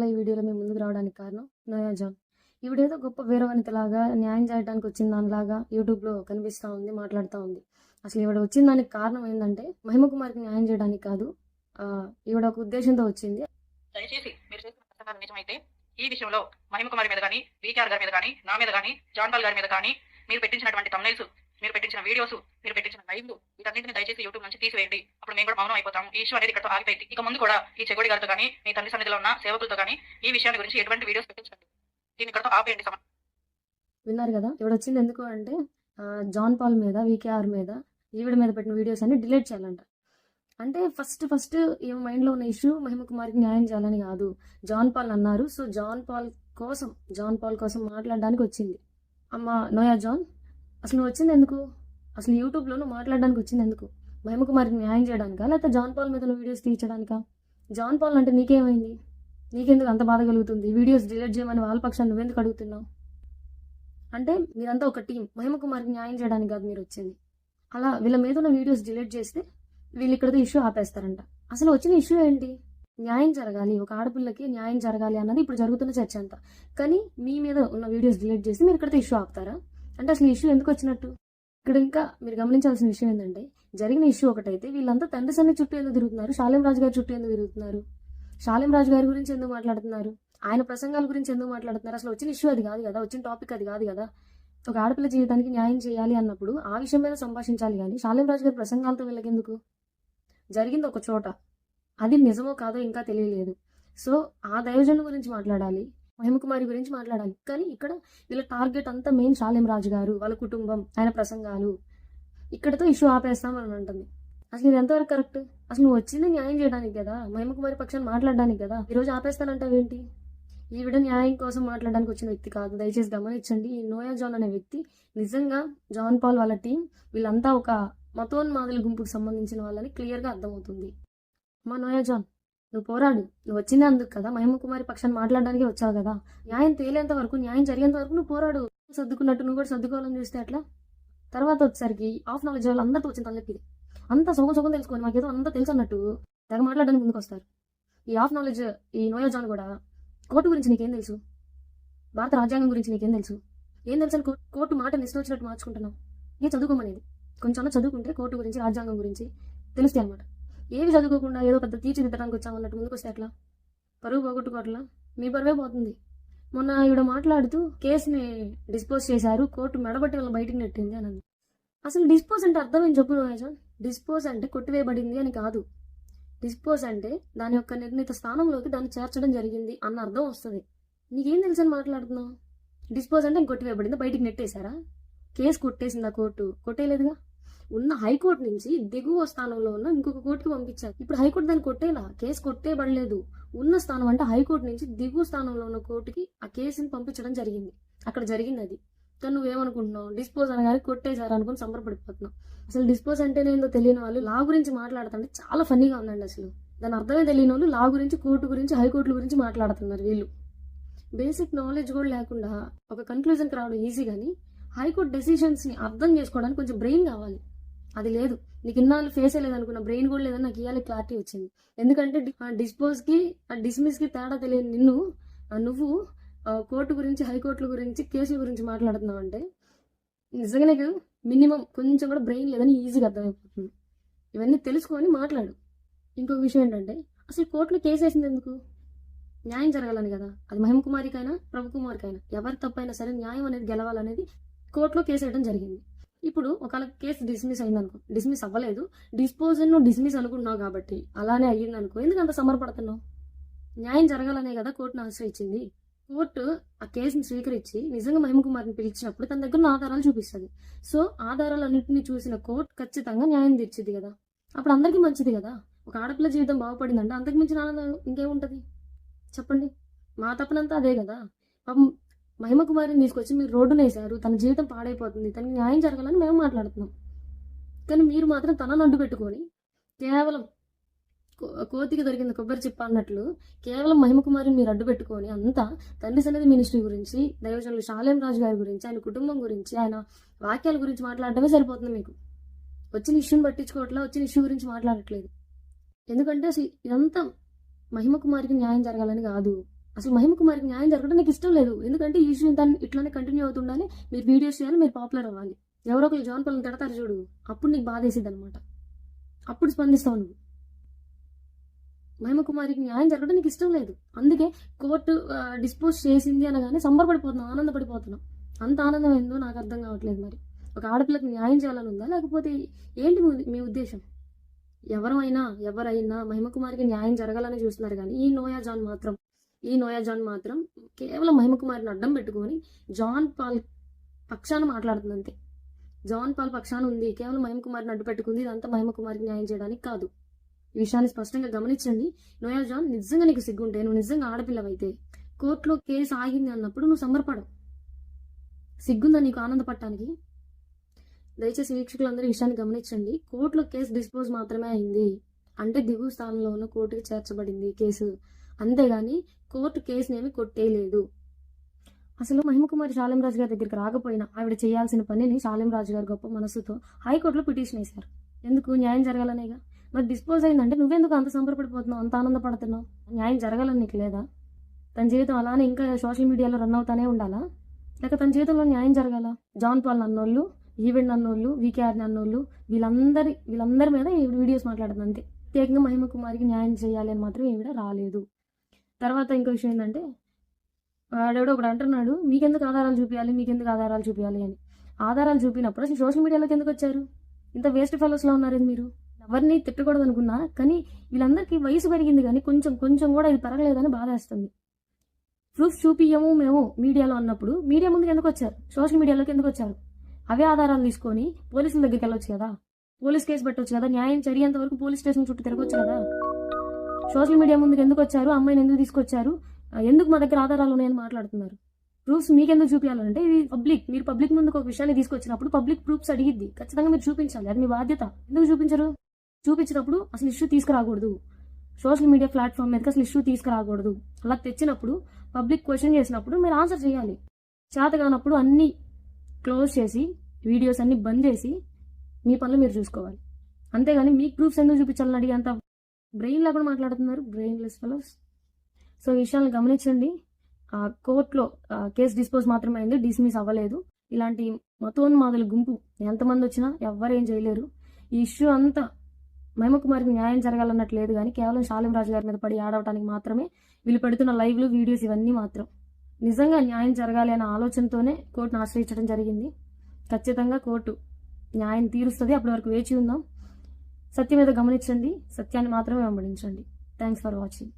ఇవాళ ఈ వీడియోలో మేము ముందుకు రావడానికి కారణం నోయా జాన్. ఈవిడేదో గొప్ప వీరవనితలాగా న్యాయం చేయడానికి వచ్చిన దానిలాగా యూట్యూబ్లో కనిపిస్తూ ఉంది, మాట్లాడుతూ ఉంది. అసలు ఈవిడ వచ్చిన దానికి కారణం ఏంటంటే మహిమ కుమార్కి న్యాయం చేయడానికి కాదు, ఈవిడ ఒక ఉద్దేశంతో వచ్చింది. దయచేసి మీరు చేసిన ప్రసంగాలు నిజమైతే ఈ విషయంలో మహిమ కుమారి మీద కానీ, వీకేఆర్ గారి మీద కానీ, నా మీద కానీ, జాన్ పాల్ గారి మీద కానీ మీరు పెట్టించినటువంటి thumbnails, మీరు పెట్టించిన వీడియోస్, మీరు పెట్టించిన లైవ్లు వీటన్నింటిని దయచేసి యూట్యూబ్ నుంచి తీసివేయండి. అప్పుడు మేము కూడా మౌనం అయిపోతాం. ఈ ఇష్యూ అనేది ఇక్కడ ఆగిపోయింది. ఇక ముందు కూడా ఈ చెగోడి గారితో కానీ, మీ తండ్రి సన్నిధిలో ఉన్న సేవకులతో కానీ ఈ విషయాన్ని గురించి ఎటువంటి వీడియోస్ పెట్టించండి. దీన్ని ఇక్కడ ఆపేయండి. విన్నారు కదా, ఈవిడ వచ్చింది ఎందుకు అంటే జాన్ పాల్ మీద, వీకేఆర్ మీద, ఈవిడ మీద పెట్టిన వీడియోస్ అన్ని డిలీట్ చేయాలంట. అంటే ఫస్ట్ ఈ మైండ్లో ఉన్న ఇష్యూ మహిమ కుమార్కి న్యాయం చేయాలని కాదు, జాన్ పాల్ అన్నారు. సో జాన్ పాల్ కోసం మాట్లాడడానికి వచ్చింది. అమ్మ నోయా జాన్, అసలు నువ్వు వచ్చింది ఎందుకు? అసలు యూట్యూబ్లో నువ్వు మాట్లాడడానికి వచ్చింది ఎందుకు? మహిమ కుమార్కి న్యాయం చేయడానికా, లేకపోతే జాన్ పాల్ మీద నువ్వు వీడియోస్ తీర్చడానికా? జాన్ పాల్ అంటే నీకేమైంది? నీకెందుకు అంత బాధ కలుగుతుంది? వీడియోస్ డిలీట్ చేయమని వాళ్ళ పక్షాన్ని నువ్వెందుకు అడుగుతున్నావు? అంటే మీరంతా ఒక టీం, మహిమ కుమార్కి న్యాయం చేయడానికి కాదు మీరు వచ్చింది. అలా వీళ్ళ మీద ఉన్న వీడియోస్ డిలీట్ చేస్తే వీళ్ళు ఇక్కడతో ఇష్యూ ఆపేస్తారంట. అసలు వచ్చిన ఇష్యూ ఏంటి? న్యాయం జరగాలి, ఒక ఆడపిల్లకి న్యాయం జరగాలి అన్నది ఇప్పుడు జరుగుతున్న చర్చ అంతా. కానీ మీ మీద ఉన్న వీడియోస్ డిలీట్ చేసి మీరు ఇక్కడతో ఇష్యూ ఆపుతారా? అంటే అసలు ఇష్యూ ఎందుకు వచ్చినట్టు? ఇక్కడ ఇంకా మీరు గమనించాల్సిన విషయం ఏంటంటే, జరిగిన ఇష్యూ ఒకటైతే వీళ్ళంతా తండ్రి సన్ని చుట్టూ ఎందుకు తిరుగుతున్నారు? షాలేం రాజు గారి చుట్టూ ఎందుకు తిరుగుతున్నారు? షాలేం రాజు గారి గురించి ఎందుకు మాట్లాడుతున్నారు? ఆయన ప్రసంగాల గురించి ఎందుకు మాట్లాడుతున్నారు? అసలు వచ్చిన ఇష్యూ అది కాదు కదా, వచ్చిన టాపిక్ అది కాదు కదా. ఒక ఆడపిల్ల జీవితానికి న్యాయం చేయాలి అన్నప్పుడు ఆ విషయం మీద సంభాషించాలి. కానీ షాలేం రాజు గారి ప్రసంగాలతో వీళ్ళకెందుకు? జరిగింది ఒక చోట, అది నిజమో కాదో ఇంకా తెలియలేదు. సో ఆ దైవజనం గురించి మాట్లాడాలి, మహిమ కుమారి గురించి మాట్లాడాలి. కానీ ఇక్కడ వీళ్ళ టార్గెట్ అంతా మెయిన్ షాలేం రాజు గారు, వాళ్ళ కుటుంబం, ఆయన ప్రసంగాలు. ఇక్కడతో ఇష్యూ ఆపేస్తామని అంటుంది. అసలు ఇది ఎంతవరకు కరెక్ట్? అసలు నువ్వు వచ్చింది న్యాయం చేయడానికి కదా, మహిమ కుమారి పక్షాన్ని మాట్లాడడానికి కదా. ఈరోజు ఆపేస్తానంటావేంటి? ఈవిడ న్యాయం కోసం మాట్లాడడానికి వచ్చిన వ్యక్తి కాదు. దయచేసి గమనించండి, ఈ నోయా జాన్ అనే వ్యక్తి నిజంగా జాన్ పాల్ వాళ్ళ టీం వీళ్ళంతా ఒక మతోన్మాదుల గుంపుకు సంబంధించిన వాళ్ళని క్లియర్గా అర్థమవుతుంది. మా నోయా జాన్, నువ్వు పోరాడు. నువ్వు వచ్చిందే అందుకు కదా, మహిమ కుమారి పక్షాన్ని మాట్లాడడానికి వచ్చావు కదా. న్యాయం తేలేంత వరకు, న్యాయం జరిగేంత వరకు నువ్వు పోరాడు. సర్దుకున్నట్టు నువ్వు కూడా సర్దుకోవాలని చూస్తే అట్లా. తర్వాత వచ్చేసరికి ఆఫ్ నాలెడ్జ్ వాళ్ళు అందరితో వచ్చిన తలెప్పిది. అంతా సొగం తెలుసుకొని మాకేదో అంతా తెలుసు అన్నట్టు తెగ మాట్లాడడానికి ముందుకు వస్తారు. ఈ ఆఫ్ నాలెడ్జ్ ఈ నోయా జాన్ కూడా కోర్టు గురించి నీకేం తెలుసు? భారత రాజ్యాంగం గురించి నీకేం తెలుసు? ఏం తెలుసు అని కోర్టు మాట ఇష్టం వచ్చినట్టు మార్చుకుంటున్నావు. ఏ చదువుకోమనేది కొంచెం చదువుకుంటే కోర్టు గురించి, రాజ్యాంగం గురించి తెలుస్తాయి అనమాట. ఏవి చదువుకోకుండా ఏదో పెద్ద తీర్చిదిద్దడానికి వచ్చామన్నట్టు ముందుకు వస్తే అట్లా పరువు పోగొట్టుకోవట్లా, మీ పరువే పోతుంది. మొన్న ఈవిడ మాట్లాడుతూ కేసుని డిస్పోజ్ చేశారు, కోర్టు మెడబట్టి వాళ్ళని బయటికి నెట్టింది అని. అసలు డిస్పోజ్ అంటే అర్థం ఏం చెప్పు నోయా జాన్? డిస్పోజ్ అంటే కొట్టివేయబడింది అని కాదు. డిస్పోజ్ అంటే దాని యొక్క నిర్ణీత స్థానంలోకి దాన్ని చేర్చడం జరిగింది అన్న అర్థం వస్తుంది. నీకేం తెలుసని మాట్లాడుతున్నావు? డిస్పోజ్ అంటే కొట్టివేయబడింది, బయటికి నెట్టేశారా? Case కొట్టేసిందా court? కొట్టేయలేదుగా. ఉన్న హైకోర్టు నుంచి దిగువ స్థానంలో ఉన్న ఇంకొక కోర్టుకి పంపించారు. ఇప్పుడు హైకోర్టు దాన్ని కొట్టేలా, కేసు కొట్టేయబడలేదు. ఉన్న స్థానం అంటే హైకోర్టు నుంచి దిగువ స్థానంలో ఉన్న కోర్టుకి ఆ కేసుని పంపించడం జరిగింది. అక్కడ జరిగింది అది. కానీ నువ్వేమనుకుంటున్నావు? డిస్పోజ్ అనగానే కొట్టేశారు అనుకుని సంబరపడిపోతున్నావు. అసలు డిస్పోజ్ అంటే ఏందో తెలియని వాళ్ళు లా గురించి మాట్లాడుతుంటే చాలా ఫన్నీగా ఉందండి. అసలు దాని అర్థమే తెలియని వాళ్ళు లా గురించి, కోర్టు గురించి, హైకోర్టుల గురించి మాట్లాడుతున్నారు. వీళ్ళు బేసిక్ నాలెడ్జ్ కూడా లేకుండా ఒక కన్క్లూజన్కి రావడం ఈజీ, కానీ హైకోర్టు డెసిషన్స్ని అర్థం చేసుకోవడానికి కొంచెం బ్రెయిన్ కావాలి. అది లేదు. నీకు ఇన్నాళ్ళు ఫేసే లేదనుకున్న బ్రెయిన్ కూడా లేదని నాకు ఇవాళ క్లారిటీ వచ్చింది. ఎందుకంటే డిస్పోజ్కి డిస్మిస్కి తేడా తెలియని నువ్వు కోర్టు గురించి, హైకోర్టుల గురించి, కేసుల గురించి మాట్లాడుతున్నావు అంటే నిజంగా నీకు మినిమం కొంచెం కూడా బ్రెయిన్ లేదని ఈజీగా అర్థమైపోతుంది. ఇవన్నీ తెలుసుకొని మాట్లాడు. ఇంకొక విషయం ఏంటంటే, అసలు కోర్టులో కేసు వేసింది ఎందుకు? న్యాయం జరగాలని కదా. అది మహిమ కుమారికైనా, ప్రభు కుమార్కైనా ఎవరి తప్పైనా సరే న్యాయం అనేది గెలవాలనేది కోర్టులో కేసు వేయడం జరిగింది. ఇప్పుడు ఒకవేళ కేసు డిస్మిస్ అయిందనుకో, డిస్మిస్ అవ్వలేదు, డిస్పోజల్ నువ్వు డిస్మిస్ అనుకుంటున్నావు కాబట్టి అలానే అయ్యిందనుకో, ఎందుకు అంత సమరపడుతున్నావు? న్యాయం జరగాలనే కదా కోర్టును ఆశ్రయించింది. కోర్టు ఆ కేసుని స్వీకరించి నిజంగా మహిమ కుమార్ని పిలిచినప్పుడు తన దగ్గర ఆధారాలు చూపిస్తుంది. సో ఆధారాలన్నింటినీ చూసిన కోర్టు ఖచ్చితంగా న్యాయం తీర్చిది కదా. అప్పుడు అందరికీ మంచిది కదా. ఒక ఆడపిల్ల జీవితం బాగుపడిందంటే అంతకు మించిన ఆనందం ఇంకేముంటుంది చెప్పండి? మా తప్పనంతా అదే కదా. పాపం మహిమ కుమారిని తీసుకొచ్చి మీరు రోడ్డున వేశారు, తన జీవితం పాడైపోతుంది, తనకి న్యాయం జరగాలని మేము మాట్లాడుతున్నాం. కానీ మీరు మాత్రం తనను అడ్డు పెట్టుకొని కేవలం కోతికి దొరికింది కొబ్బరి చిప్ప అన్నట్లు కేవలం మహిమ కుమారిని మీరు అడ్డు పెట్టుకొని అంతా తండ్రి సన్నిధి మినిస్ట్రీ గురించి, దైవజనులు షాలేం రాజు గారి గురించి, ఆయన కుటుంబం గురించి, ఆయన వాక్యాల గురించి మాట్లాడటమే సరిపోతుంది. మీకు వచ్చిన ఇష్యూని పట్టించుకోవట్లా, వచ్చిన ఇష్యూ గురించి మాట్లాడట్లేదు. ఎందుకంటే అసలు ఇదంతా మహిమ కుమారికి న్యాయం జరగాలని కాదు, అసలు మహిమ కుమార్కి న్యాయం జరగడం నాకు ఇష్టం లేదు. ఎందుకంటే ఈ ఇష్యూ ఇట్లానే కంటిన్యూ అవుతుండాలి, మీరు వీడియోస్ చేయాలి, మీరు పాపులర్ అవ్వాలి. ఎవరో ఒకరు జాన్ పాల్ని తిడతారు చూడు, అప్పుడు నీకు బాధ వేసిద్ది అనమాట. అప్పుడు స్పందిస్తావు నువ్వు. మహిమ కుమారికి న్యాయం జరగడం నీకు ఇష్టం లేదు. అందుకే కోర్టు డిస్పోజ్ చేసింది అనగానే సంబరపడిపోతున్నావు, ఆనందపడిపోతున్నావు. అంత ఆనందం ఏందో నాకు అర్థం కావట్లేదు. మరి ఒక ఆడపిల్లకి న్యాయం చేయాలని ఉందా, లేకపోతే ఏంటి మీ ఉద్దేశం? ఎవరైనా మహిమ కుమారికి న్యాయం జరగాలని చూస్తున్నారు. కానీ ఈ నోయా జాన్ మాత్రం కేవలం మహిమ కుమారిని అడ్డం పెట్టుకొని జాన్ పాల్ పక్షాన మాట్లాడుతుంది అంతే. జాన్ పాల్ పక్షాన ఉంది, కేవలం మహిమ కుమారిని అడ్డు పెట్టుకుంది. ఇదంతా మహిమ కుమారికి న్యాయం చేయడానికి కాదు. ఈ విషయాన్ని స్పష్టంగా గమనించండి. నోయా జాన్, నిజంగా నీకు సిగ్గుంటే, నువ్వు నిజంగా ఆడపిల్లవైతే కోర్టులో కేసు ఆగింది అన్నప్పుడు నువ్వు సంబరపడవు. సిగ్గుందా నీకు ఆనందపడటానికి? దయచేసి వీక్షకులందరూ ఈ విషయాన్ని గమనించండి. కోర్టులో కేసు డిస్పోజ్ మాత్రమే అయింది అంటే దిగువ స్థానంలో ఉన్న కోర్టుకి చేర్చబడింది కేసు, అంతేగాని కోర్టు కేసునేమి కొట్టేయలేదు. అసలు మహిమ కుమారి శాలిం రాజు గారి దగ్గరికి రాకపోయినా ఆవిడ చేయాల్సిన పనిని శాలిం రాజు గారు గొప్ప మనసుతో హైకోర్టులో పిటిషన్ వేశారు. ఎందుకు? న్యాయం జరగాలనేగా. మరి డిస్పోజ్ అయిందంటే నువ్వెందుకు అంత సంబరపడిపోతున్నావు, అంత ఆనందపడుతున్నావు? న్యాయం జరగాలని నీకు లేదా? తన జీవితం అలానే ఇంకా సోషల్ మీడియాలో రన్ అవుతానే ఉండాలా, లేక తన జీవితంలో న్యాయం జరగాల? జాన్ పాల్ నన్నోళ్ళు, ఈవెంట్ నన్నోళ్ళు, వీకేఆర్ నన్నోళ్ళు, వీళ్ళందరి మీద ఈవిడ వీడియోస్ మాట్లాడుతుంది అంతే. ప్రత్యేకంగా మహిమ కుమారికి న్యాయం చేయాలి అని మాత్రం ఈవిడ రాలేదు. తర్వాత ఇంకో విషయం ఏంటంటే, వాడెవడో ఒకడు అంటున్నాడు, మీకెందుకు ఆధారాలు చూపించాలి అని. ఆధారాలు చూపినప్పుడు అసలు సోషల్ మీడియాలోకి ఎందుకు వచ్చారు? ఇంత వేస్ట్ ఫెలోస్లో ఉన్నారు మీరు. ఎవరిని తిట్టకూడదు అనుకున్నా, కానీ వీళ్ళందరికీ వయసు పెరిగింది, కానీ కొంచెం కూడా ఇది పెరగలేదని బాధేస్తుంది. ప్రూఫ్ చూపియము మేము మీడియాలో అన్నప్పుడు మీడియా ముందుకు ఎందుకు వచ్చారు? సోషల్ మీడియాలోకి ఎందుకు వచ్చారు? అవే ఆధారాలు తీసుకొని పోలీసుల దగ్గరికి వెళ్ళొచ్చు కదా, పోలీస్ కేసు పెట్టవచ్చు కదా, న్యాయం జరిగేంత వరకు పోలీస్ స్టేషన్ చుట్టూ తిరగొచ్చు కదా. సోషల్ మీడియా ముందుకు ఎందుకు వచ్చారు? అమ్మాయిని ఎందుకు తీసుకొచ్చారు? ఎందుకు మా దగ్గర ఆధారాలు ఉన్నాయని మాట్లాడుతున్నారు? ప్రూఫ్స్ మీకెందుకు చూపించాలంటే, ఇది మీరు పబ్లిక్ ముందుకు ఒక విషయాన్ని తీసుకొచ్చినప్పుడు పబ్లిక్ ప్రూఫ్స్ అడిగిద్ది, ఖచ్చితంగా మీరు చూపించాలి, అది మీ బాధ్యత. ఎందుకు చూపించరు? చూపించినప్పుడు అసలు ఇష్యూ తీసుకురాకూడదు, సోషల్ మీడియా ప్లాట్ఫామ్ మీదకి అసలు ఇష్యూ తీసుకురాకూడదు. అలా తెచ్చినప్పుడు పబ్లిక్ క్వశ్చన్ చేసినప్పుడు మీరు ఆన్సర్ చేయాలి. చేత కానప్పుడు అన్నీ క్లోజ్ చేసి, వీడియోస్ అన్ని బంద్ చేసి మీ పనులు మీరు చూసుకోవాలి. అంతేగాని మీకు ప్రూఫ్స్ ఎందుకు చూపించాలని అడిగి అంత బ్రెయిన్ లేకుండా మాట్లాడుతున్నారు, బ్రెయిన్లెస్ ఫెలోస్. సో ఈ విషయాలను గమనించండి. కోర్టులో కేసు డిస్పోజ్ మాత్రమే అయింది, డిస్మిస్ అవ్వలేదు. ఇలాంటి మతోన్మాదుల గుంపు ఎంతమంది వచ్చినా ఎవ్వరేం చేయలేరు. ఈ ఇష్యూ అంతా మహిమ కుమారికి న్యాయం జరగాలన్నట్టు లేదు, కానీ కేవలం శాలిం రాజు గారి మీద పడి ఆడవటానికి మాత్రమే వీళ్ళు పెడుతున్న లైవ్లు, వీడియోస్ ఇవన్నీ మాత్రం. నిజంగా న్యాయం జరగాలి అనే ఆలోచనతోనే కోర్టును ఆశ్రయించడం జరిగింది. ఖచ్చితంగా కోర్టు న్యాయం తీరుస్తుంది. అప్పటి వరకు వేచి ఉందాం. సత్యం మీద గమనించండి, సత్యాన్ని మాత్రమే వెంబడించండి. Thanks for watching.